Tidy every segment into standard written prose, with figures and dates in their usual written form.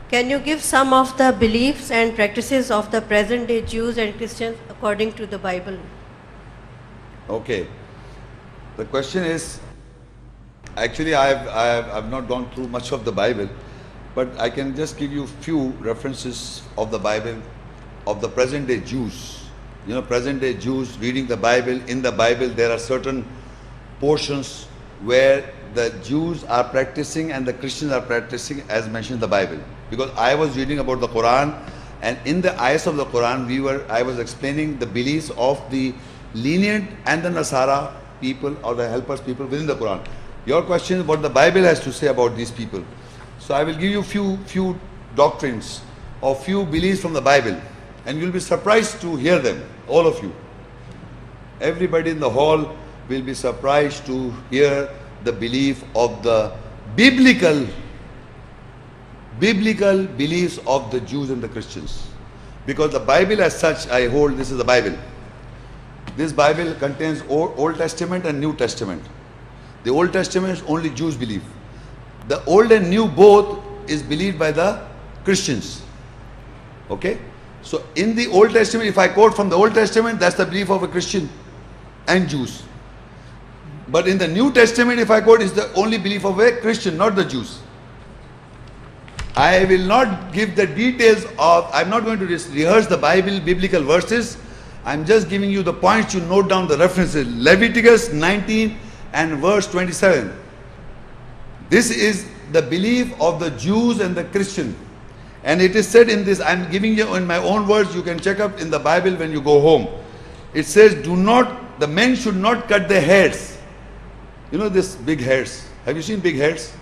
Can you give some of the beliefs and practices of the present day Jews and Christians according to the Bible? Okay. The question is, actually I've not gone through much of the Bible, but I can just give you few references of the Bible, of the present day Jews. You know, present day Jews reading the Bible. In the Bible there are certain portions where the Jews are practicing and the Christians are practicing as mentioned in the Bible. Because I was reading about the Quran, and in the ayahs of the Quran I was explaining the beliefs of the Lenient and the Nasara people, or the helpers people within the Quran. Your question is what the Bible has to say about these people. So I will give you few doctrines or few beliefs from the Bible, and you'll be surprised to hear them, all of you. Everybody in the hall will be surprised to hear the belief of the biblical beliefs of the Jews and the Christians. Because the Bible as such, I hold this is the Bible. This Bible contains Old Testament and New Testament. The Old Testament is only Jews believe. The Old and New both is believed by the Christians. Okay? So in the Old Testament, if I quote from the Old Testament, that's the belief of a Christian and Jews. But in the New Testament, if I quote, it's the only belief of a Christian, not the Jews. I will not give the details of, I'm not going to rehearse the biblical verses. I'm just giving you the points to note down the references. Leviticus 19 and verse 27. This is the belief of the Jews and the Christian. And it is said in this, I'm giving you in my own words, you can check up in the Bible when you go home. It says, the men should not cut their hairs. You know this big hairs. Have you seen big hairs?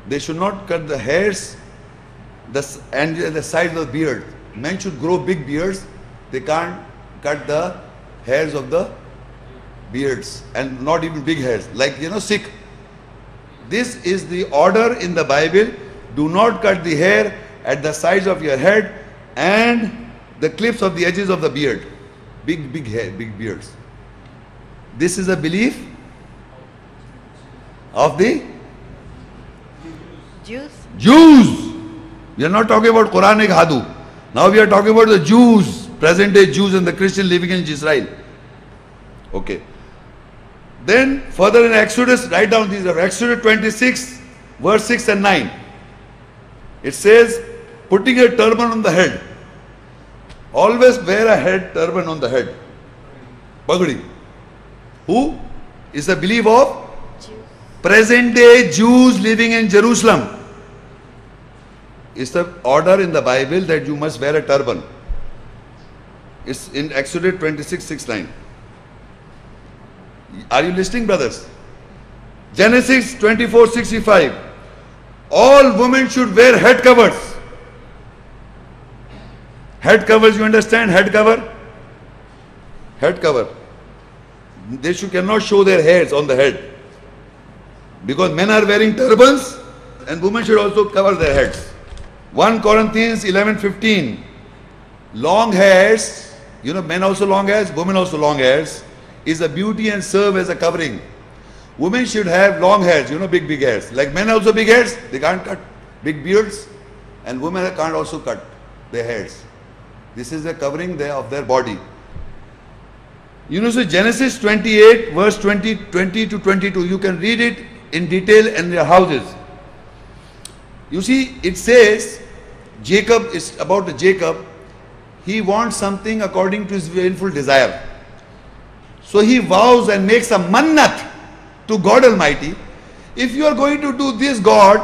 They should not cut the hairs and the size of the beard. Men should grow big beards. They can't cut the hairs of the beards, and not even big hairs, like, you know, Sikh. This is the order in the Bible. Do not cut the hair at the sides of your head and the clips of the edges of the beard. Big hair, big beards. This is a belief of the Jews. We are not talking about Quranic Hadu. Now we are talking about the Jews, present day Jews and the Christian living in Israel. Okay. Then further in Exodus, write down these are Exodus 26, verse 6 and 9. It says, putting a turban on the head. Always wear a head turban on the head. Pagdi. Who is the belief of present day Jews living in Jerusalem. It's the order in the Bible that you must wear a turban. It's in Exodus 26, 6, 9. Are you listening, brothers? Genesis 24, 65. All women should wear head covers. Head covers, you understand? Head cover? Head cover. They cannot show their hairs on the head. Because men are wearing turbans and women should also cover their heads. 1 Corinthians 11:15. Long hairs, you know, men also long hairs, women also long hairs, is a beauty and serve as a covering. Women should have long hairs, you know, big hairs. Like men also big hairs, they can't cut big beards, and women can't also cut their hairs. This is a covering of their body. You know, so Genesis 28 verse 20 to 22, you can read it in detail in your houses. You see, it says, Jacob is about Jacob. He wants something according to his willful desire. So he vows and makes a mannat to God Almighty. If you are going to do this, God,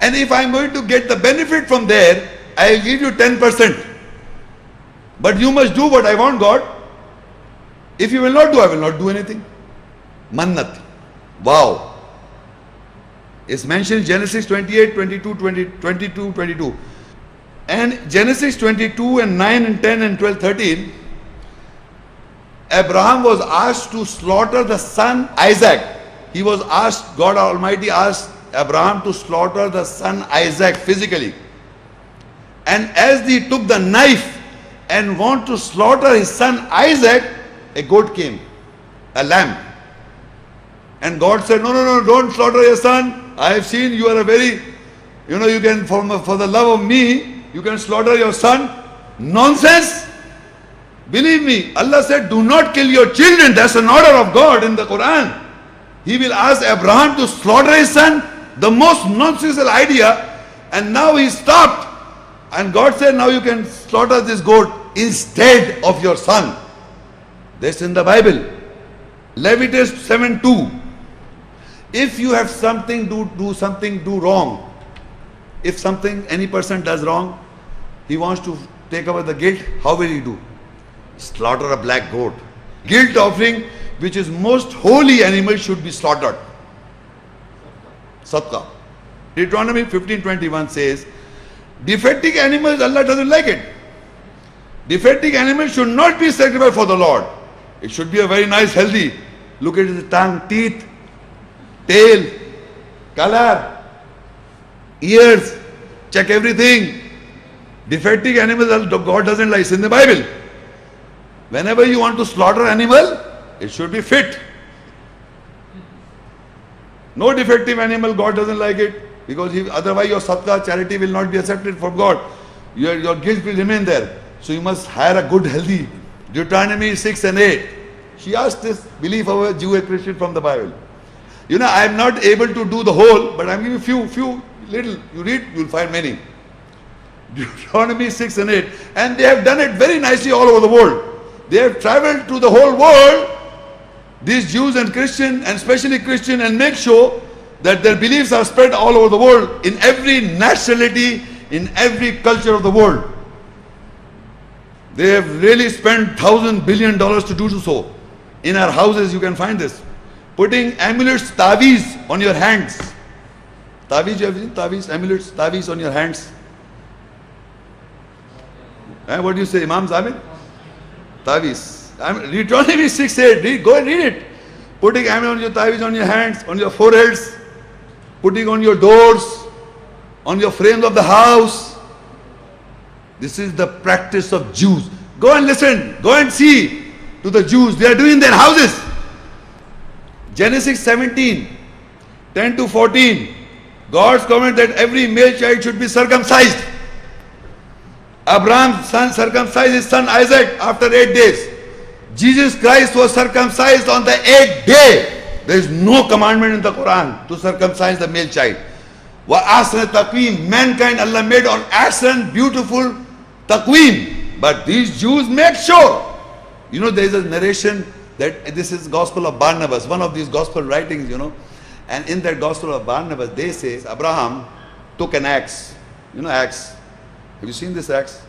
and if I am going to get the benefit from there, I will give you 10%. But you must do what I want, God. If you will not do, I will not do anything. Mannat. Wow. It's mentioned in Genesis 28, 22. And Genesis 22 and 9 and 10 and 12, 13, Abraham was asked to slaughter the son Isaac. He was asked, God Almighty asked Abraham to slaughter the son Isaac physically. And as he took the knife and want to slaughter his son Isaac, a goat came, a lamb. And God said, no, don't slaughter your son. I have seen you are a very You can, for the love of me, you can slaughter your son. Nonsense. Believe me, Allah said, do not kill your children. That's an order of God in the Quran. He will ask Abraham to slaughter his son. The most nonsensical idea. And now he stopped. And God said, now you can slaughter this goat instead of your son. That's in the Bible. Leviticus 7:2. If you have something, do wrong. If any person does wrong, he wants to take away the guilt, how will he do? Slaughter a black goat. Guilt offering, which is most holy animal, should be slaughtered. Sadaqah. Deuteronomy 15:21 says, defective animals, Allah doesn't like it. Defective animals should not be sacrificed for the Lord. It should be a very nice, healthy. Look at the tongue, teeth, tail, color, ears, check everything. Defective animals, God doesn't like. It's in the Bible. Whenever you want to slaughter animal, it should be fit. No defective animal, God doesn't like it. Because otherwise your sadaqah, charity will not be accepted from God. Your guilt will remain there. So you must hire a good, healthy. Deuteronomy 6 and 8. She asked this belief of a Jew and Christian from the Bible. I am not able to do the whole, but I am giving few little. You read, you will find many. Deuteronomy 6 and 8. And they have done it very nicely all over the world. They have traveled to the whole world, these Jews and Christian, and especially Christian, and make sure that their beliefs are spread all over the world, in every nationality, in every culture of the world. They have really spent $1,000 billion to do so. In our houses you can find this. Putting amulets, taviz on your hands. Taviz, you have seen? Taviz, amulets, taviz on your hands. What do you say, Imam Zamir? Taviz. Deuteronomy 6:8. Go and read it. Putting amulet on your taviz on your hands, on your foreheads, putting on your doors, on your frames of the house. This is the practice of Jews. Go and listen. Go and see to the Jews. They are doing their houses. Genesis 17, 10 to 14. God's command that every male child should be circumcised. Abraham's son circumcised his son Isaac after 8 days. Jesus Christ was circumcised on the 8th day. There is no commandment in the Quran to circumcise the male child. Wa asna taqweem, mankind Allah made on ahsan, beautiful taqweem. But these Jews make sure. There is a narration that this is Gospel of Barnabas, one of these Gospel writings, And in that Gospel of Barnabas, they say Abraham took an axe. Axe. Have you seen this axe?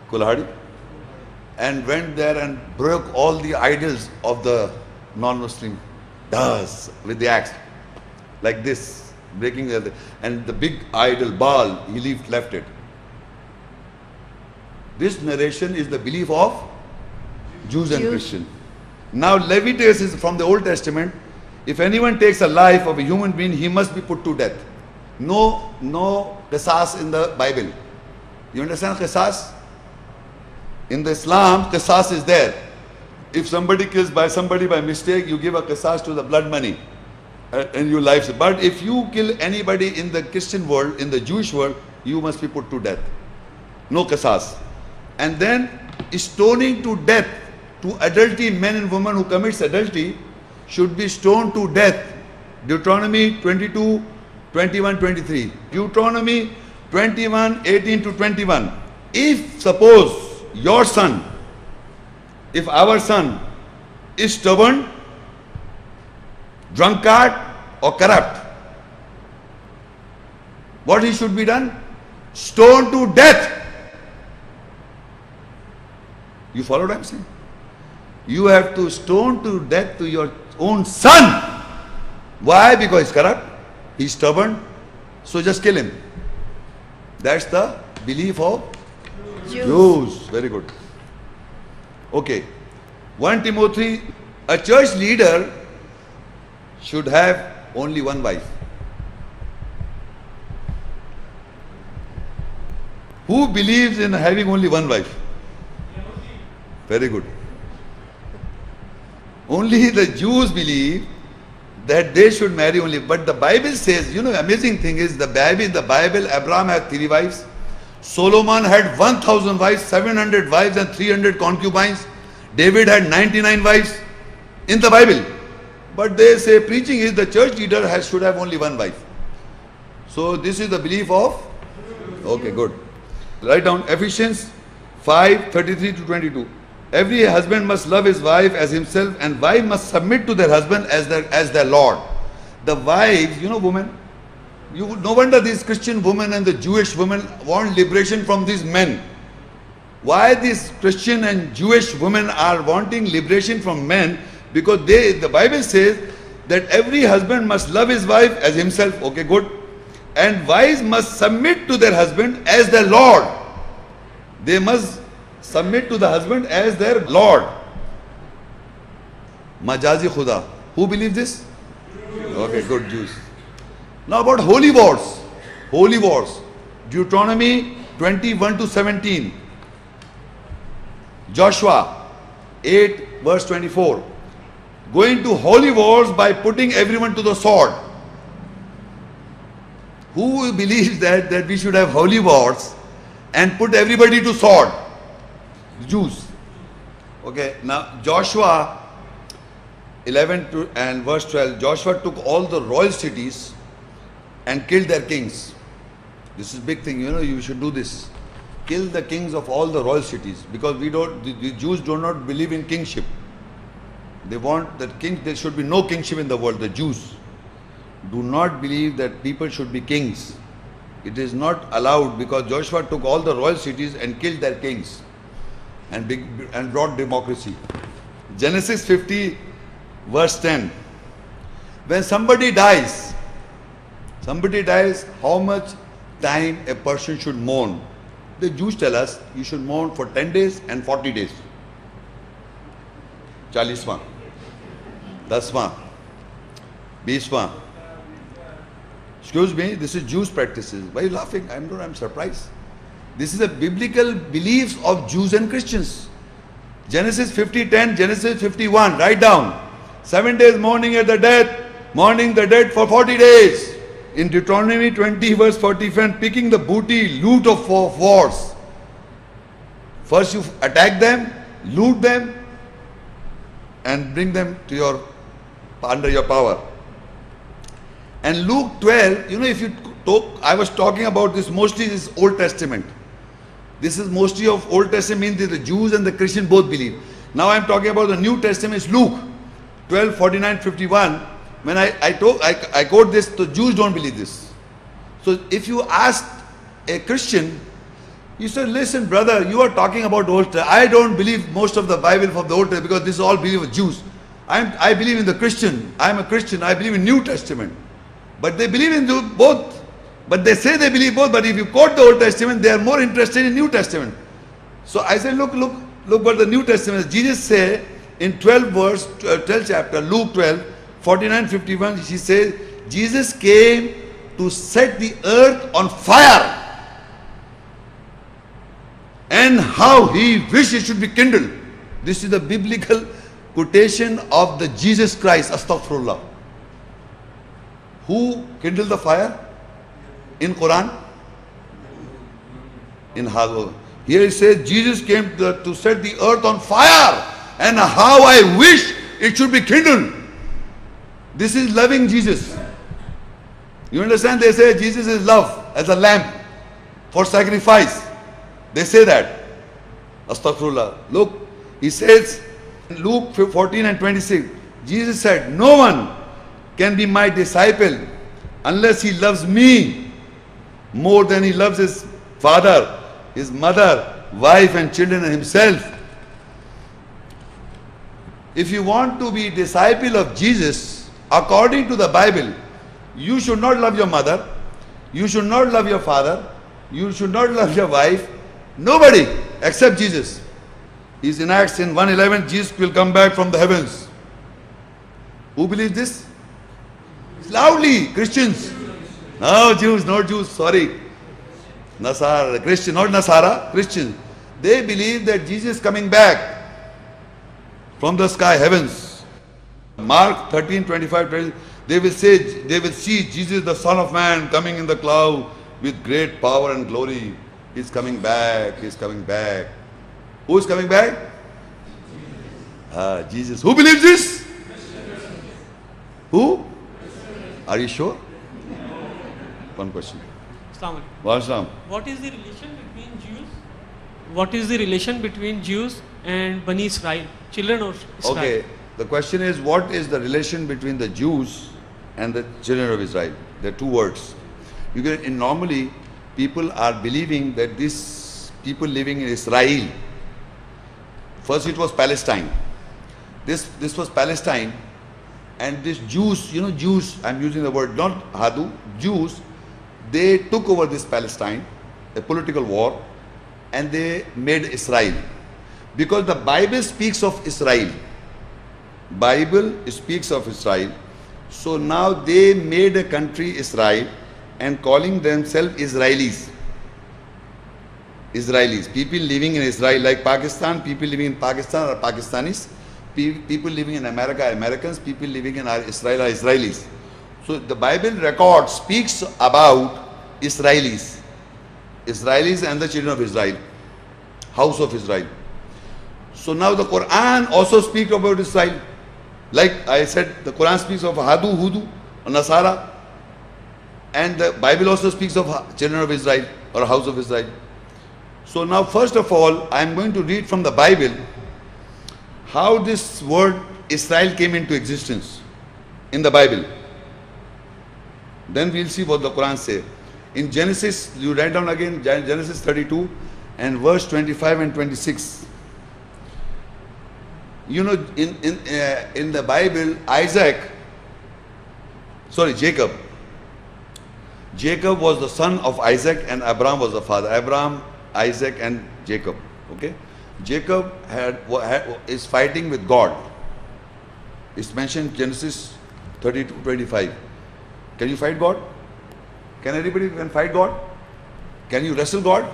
Kulhadi? And went there and broke all the idols of the non-Muslim. Does with the axe. Like this. Breaking and the big idol, Baal, he left it. This narration is the belief of Jews and Christians. Now Leviticus is from the Old Testament. If anyone takes a life of a human being, he must be put to death. No qisas in the Bible. You understand qisas? In the Islam, qisas is there. If somebody kills somebody by mistake, you give a qisas to the blood money and your lives. But if you kill anybody in the Christian world, in the Jewish world, you must be put to death. No qisas. And then stoning to death to adultery, men and women who commits adultery should be stoned to death. Deuteronomy 22, 21, 23. Deuteronomy 21, 18 to 21. If suppose your son, if our son is stubborn, drunkard or corrupt, what he should be done? Stoned to death. You follow what I'm saying? You have to stone to death to your own son. Why? Because he's corrupt, he's stubborn, so just kill him. That's the belief of Jews. Very good. Okay. 1 Timothy, a church leader should have only one wife. Who believes in having only one wife? Very good. Only the Jews believe that they should marry only. But the Bible says, you know, amazing thing is the Bible, Abraham had 3 wives. Solomon had 1,000 wives, 700 wives and 300 concubines. David had 99 wives in the Bible. But they say preaching is the church leader should have only 1 wife. So this is the belief of, okay, good. Write down Ephesians 5:33 to 22. Every husband must love his wife as himself, and wife must submit to their husband as their Lord. The wives, you know, women, no wonder these Christian women and the Jewish women want liberation from these men. Why these Christian and Jewish women are wanting liberation from men? Because the Bible says that every husband must love his wife as himself. Okay, good. And wives must submit to their husband as their Lord. They must submit to the husband as their Lord. Majazi Khuda. Who believes this? Okay, good, Jews. Now about holy wars. Holy wars. Deuteronomy 21 to 17. Joshua 8 verse 24. Going to holy wars by putting everyone to the sword. Who believes that we should have holy wars and put everybody to sword? Jews. Okay, now Joshua 11 and verse 12. Joshua took all the royal cities and killed their kings. This is big thing, you know, you should do this. Kill the kings of all the royal cities, because the Jews do not believe in kingship. They want that there should be no kingship in the world. The Jews do not believe that people should be kings. It is not allowed, because Joshua took all the royal cities and killed their kings and brought democracy. Genesis 50 verse 10. When somebody dies, how much time a person should mourn? The Jews tell us you should mourn for 10 days and 40 days. 40वां, 10वां, 20वां. Excuse me, this is Jews' practices. Why are you laughing? I'm surprised. This is a biblical beliefs of Jews and Christians. Genesis 50:10, Genesis 51. Write down. 7 days mourning at the death, mourning the dead for 40 days. In Deuteronomy 20 verse 45, picking the booty, loot of wars. First you attack them, loot them, and bring them to under your power. And Luke 12, you know, if you talk, I was talking about this, mostly this Old Testament. This is mostly of Old Testament, means that the Jews and the Christian both believe. Now I am talking about the New Testament, it's Luke 12, 49, 51. When I quote this, the Jews don't believe this. So if you ask a Christian, you say, listen brother, you are talking about Old Testament. I don't believe most of the Bible from the Old Testament, because this is all belief of Jews. I believe in the Christian. I am a Christian. I believe in New Testament. But they believe in both. But they say they believe both. But if you quote the Old Testament, they are more interested in New Testament. So I said, look what the New Testament is. Jesus say in 12 chapter, Luke 12, 49, 51, she says, Jesus came to set the earth on fire. And how he wished it should be kindled. This is the biblical quotation of the Jesus Christ, astaghfirullah. Who kindled the fire? In Quran? In Hadith. Here it says, Jesus came to set the earth on fire. And how I wish it should be kindled. This is loving Jesus. You understand? They say Jesus is love as a lamb for sacrifice. They say that. Astaghfirullah. Look, he says in Luke 14 and 26, Jesus said, no one can be my disciple unless he loves me more than he loves his father, his mother, wife and children and himself. If you want to be disciple of Jesus, according to the Bible, you should not love your mother, you should not love your father, you should not love your wife, nobody except Jesus. He's in Acts in 1:11, Jesus will come back from the heavens. Who believes this? Loudly, Christians. No Jews, not Jews, sorry. Nasara, Christian, not Nasara, Christians. They believe that Jesus is coming back from the sky, heavens. Marc 13:25 tells, They will see Jesus, the Son of Man, coming in the cloud with great power and glory. He's coming back. He's coming back. Who is coming back? Jesus. Who believes this? Who? Are you sure? One question. Assalamu alaikum. Waalaikum. What is the relation between Jews? What is the relation between Jews and Bani Israel, children of Israel? Okay. The question is, what is the relation between the Jews and the children of Israel? There are two words. Normally, people are believing that these people living in Israel, first it was Palestine. This was Palestine, and these Jews, Jews, I'm using the word not Hadu, Jews, they took over this Palestine, a political war, and they made Israel. Because the Bible speaks of Israel. Bible speaks of Israel. So now they made a country Israel and calling themselves Israelis. Israelis. People living in Israel, like Pakistan, people living in Pakistan are Pakistanis. People living in America are Americans. People living in Israel are Israelis. So the Bible record speaks about Israelis. Israelis and the children of Israel. House of Israel. So now the Quran also speaks about Israel. Like I said, the Quran speaks of Hadu, Hudu, Nasara. And the Bible also speaks of children of Israel or house of Israel. So now first of all, I am going to read from the Bible how this word Israel came into existence in the Bible. Then we'll see what the Quran says. In Genesis, you write down again, Genesis 32 and verse 25 and 26. In the Bible, Jacob was the son of Isaac and Abraham was the father. Abraham, Isaac and Jacob. Okay. Jacob is fighting with God. It's mentioned Genesis 32:25. Can you fight God? Can anybody fight God? Can you wrestle God?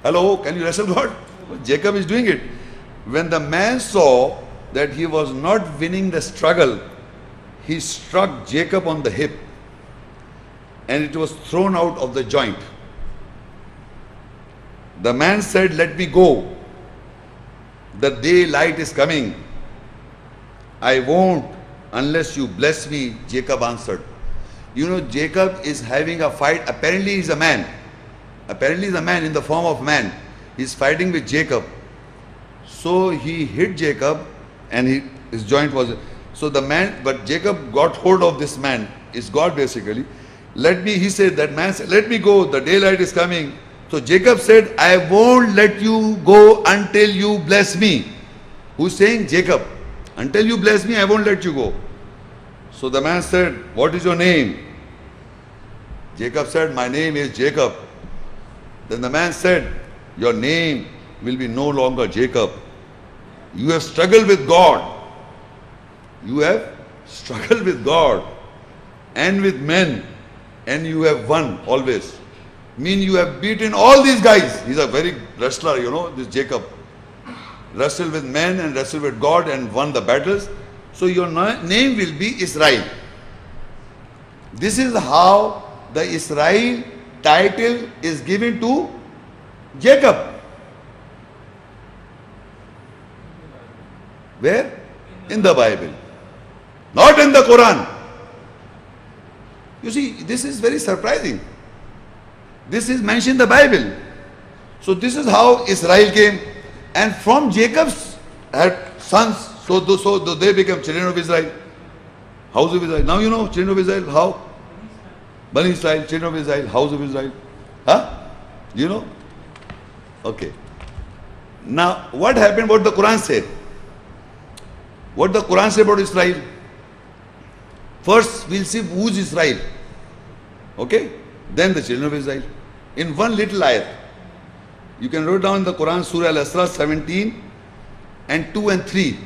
Hello, can you wrestle God? Jacob is doing it. When the man saw that he was not winning the struggle, he struck Jacob on the hip and it was thrown out of the joint. The man said, "Let me go. The daylight is coming. I won't unless you bless me," Jacob answered. Jacob is having a fight. Apparently he's a man. Apparently he's a man in the form of man. He's fighting with Jacob. So he hit Jacob and his joint was... So the man, but Jacob got hold of this man. It's God basically. He said, that man said, "Let me go. The daylight is coming." So Jacob said, "I won't let you go until you bless me." Who's saying? Jacob. "Until you bless me, I won't let you go." So the man said, "What is your name?" Jacob said, "My name is Jacob." Then the man said, "Your name will be no longer Jacob. You have struggled with God. You have struggled with God and with men, and you have won always." You have beaten all these guys. He's a very wrestler, this Jacob. Wrestled with men and wrestled with God and won the battles. So your name will be Israel. This is how the Israel title is given to Jacob. Where? In the Bible. Not in the Quran. You see, this is very surprising. This is mentioned in the Bible. So this is how Israel came. And from Jacob's had sons. So they became children of Israel. House of Israel. Now you know children of Israel how? Bani Israel, children of Israel, house of Israel. Huh? You know? Okay. Now what happened? What the Quran said? What the Quran said about Israel? First we'll see who's Israel. Okay? Then the children of Israel. In one little ayat. You can write down the Quran, Surah Al-Isra 17 and 2 and 3.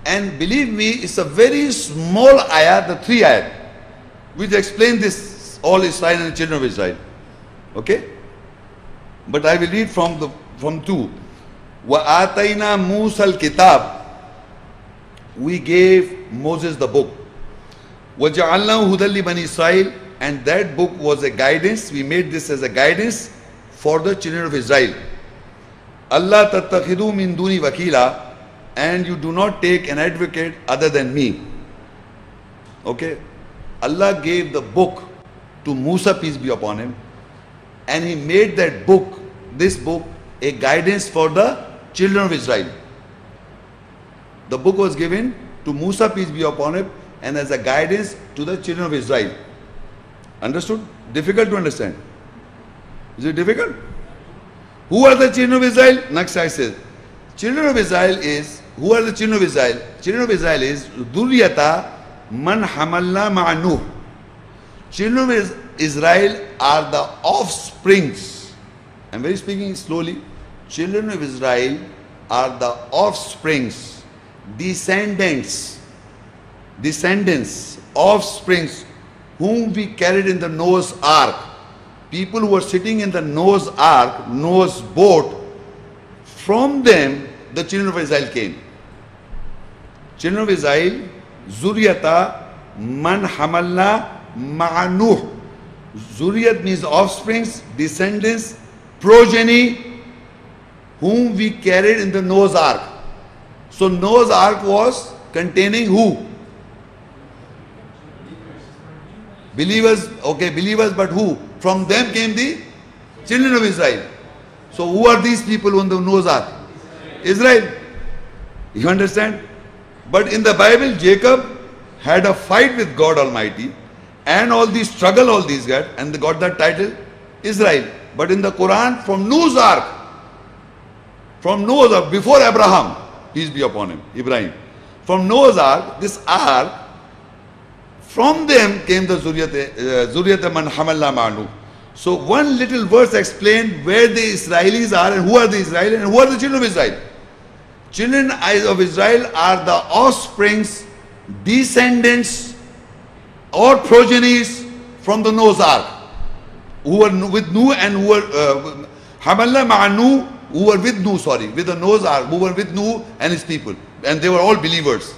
And believe me, it's a very small ayat, the 3 ayat, which explain this, all Israel and the children of Israel. Okay? But I will read from 2. وَآتَيْنَا مُوسَى الْكِتَابِ. We gave Moses the book. وَجَعَلْنَاهُ هُدًى لِبَنِي إِسْرَائِيلَ, and that book was a guidance. We made this as a guidance for the children of Israel. Allah tattakhidhu min duni wakila, and you do not take an advocate other than me. Okay? Allah gave the book to Musa, peace be upon him, and he made that book, this book, a guidance for the children of Israel. The book was given to Musa, peace be upon him, and as a guidance to the children of Israel. Understood? Difficult to understand. Is it difficult? Who are the children of Israel? Next I says, children of Israel is, who are the children of Israel? Children of Israel is Dhurriyata man hamalna ma'anuh. Children of Israel are the offsprings. I'm very speaking slowly. Children of Israel are the offsprings, descendants, offsprings, whom we carried in the Noah's ark. People who were sitting in the Noah's ark, Noah's boat, from them the children of Israel came. Children of Israel, Zuriyata man hamalna ma'anuh. Zuriyat means offsprings, descendants, progeny, whom we carried in the Noah's ark. So Noah's ark was containing who? Believers, okay, believers, but who? From them came the children of Israel. So who are these people on the Noah's ark? Israel. You understand? But in the Bible, Jacob had a fight with God Almighty, and all these struggle, all these got, and they got that title Israel. But in the Quran, from Noah's ark, before Abraham, peace be upon him, Ibrahim, from Noah's ark, this ark, from them came the Zuriyat man hamalna ma'anu. So one little verse explained where the Israelis are and who are the Israelis and who are the children of Israel. Children of Israel are the offsprings, descendants or progenies from the Noah's ark, who were with Noah and who were hamalna ma'anu, who were with Noah, with the Noah's ark, who were with Noah and his people, and they were all believers.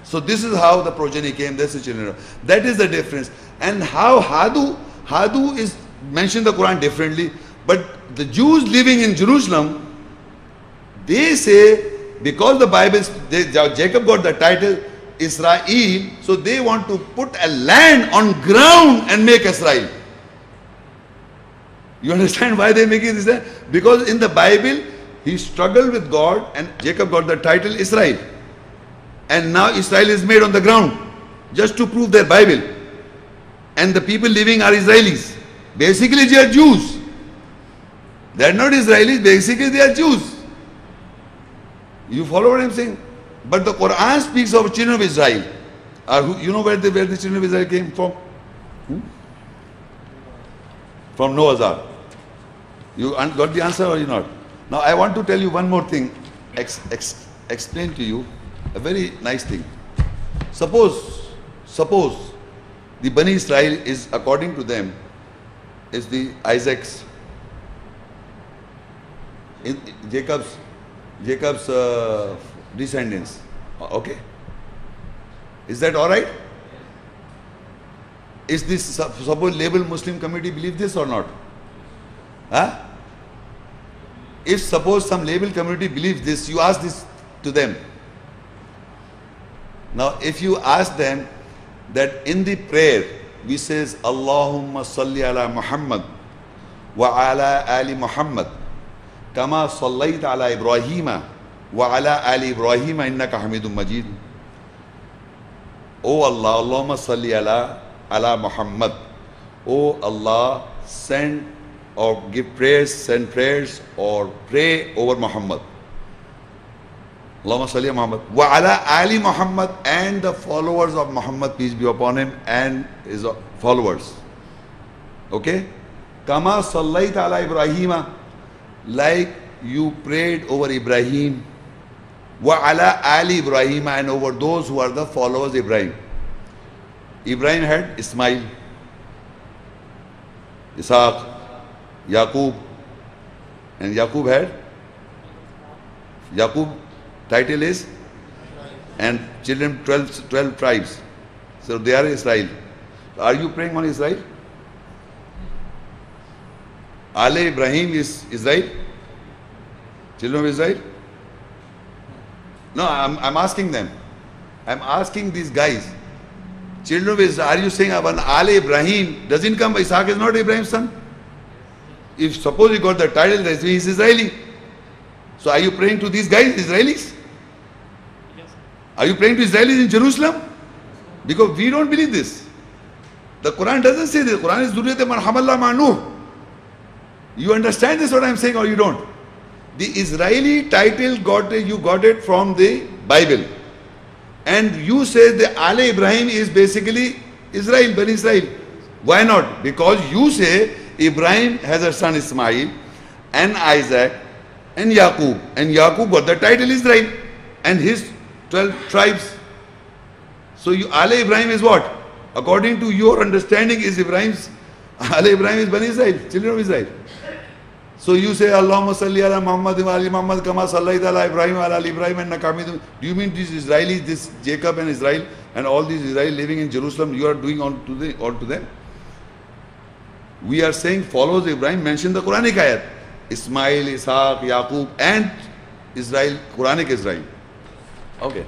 So this is how the progeny came. That's the children. That is the difference. And how Hadu is mentioned in the Quran differently. But the Jews living in Jerusalem, they say, because the Bible, Jacob got the title Israel, so they want to put a land on ground and make Israel. You understand why they make it this? Because in the Bible, he struggled with God and Jacob got the title Israel. And now Israel is made on the ground just to prove their Bible. And the people living are Israelis. Basically they are Jews. They are not Israelis, basically they are Jews. You follow what I am saying? But the Quran speaks of children of Israel. You know where the children of Israel came from? From Noah's ark. You got the answer or you not? Now I want to tell you one more thing. Explain to you a very nice thing. Suppose the Bani Israel is, according to them, is the Isaac's, Jacob's descendants. Okay? Is that all right? Is this, suppose label Muslim community believe this or not? Huh? If suppose some label community believes this, you ask this to them. Now if you ask them that in the prayer we says Allahumma salli ala Muhammad wa ala ali Muhammad kama sallaita ala Ibrahima wa ala ali Ibrahima innaka hamidun majid. Oh Allah, Allahumma salli ala Muhammad. Oh Allah, send or give prayers, send prayers or pray over Muhammad. Allahumma salli ala Muhammad wa ala ali Muhammad, and the followers of Muhammad, peace be upon him, and his followers. Okay? Kama sallaita ala Ibrahima, like you prayed over Ibrahim, wa ala ali Ibrahim, and over those who are the followers of Ibrahim. Ibrahim had Ismail, Isaac, Yaqub, and Yaqub had, Yaqub title is, and children 12 tribes. So they are Israel. Are you praying on Israel? Ale Ibrahim is Israel? Children of Israel? No, I'm asking them. I'm asking these guys. Children of Israel, are you saying when Ale Ibrahim doesn't come, Isaac is not Ibrahim's son? If suppose he got the title, that he is Israeli. So are you praying to these guys, Israelis? Yes. Are you praying to Israelis in Jerusalem? Because we don't believe this. The Quran doesn't say this. The Quran is Zurriyat man hamalna ma Nuh. You understand this what I'm saying or you don't? The Israeli title you got it from the Bible. And you say the Ale Ibrahim is basically Israel, Bani Israel. Why not? Because you say Ibrahim has a son Ismail and Isaac and Yaqub. And Yaqub got the title Israel and his 12 tribes. So Ale Ibrahim is what? According to your understanding is Ibrahim's, Ale Ibrahim is Bani Israel, children of Israel. So you say Allahumma salli ala Muhammad wa ali Muhammad kama sallaita ala Ibrahim wa ala ali Ibrahim and Nakamid. Do you mean these Israelis, this Jacob and Israel and all these Israel living in Jerusalem, you are doing all to them? We are saying follows Ibrahim, mention the Quranic ayat. Ismail, Ishaq, Yaqub and Israel, Quranic Israel. Okay.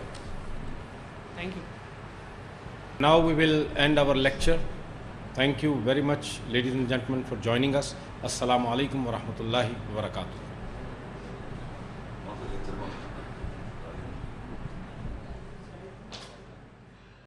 Thank you. Now we will end our lecture. Thank you very much, ladies and gentlemen, for joining us. Assalamu alaikum wa rahmatullahi wa barakatuh.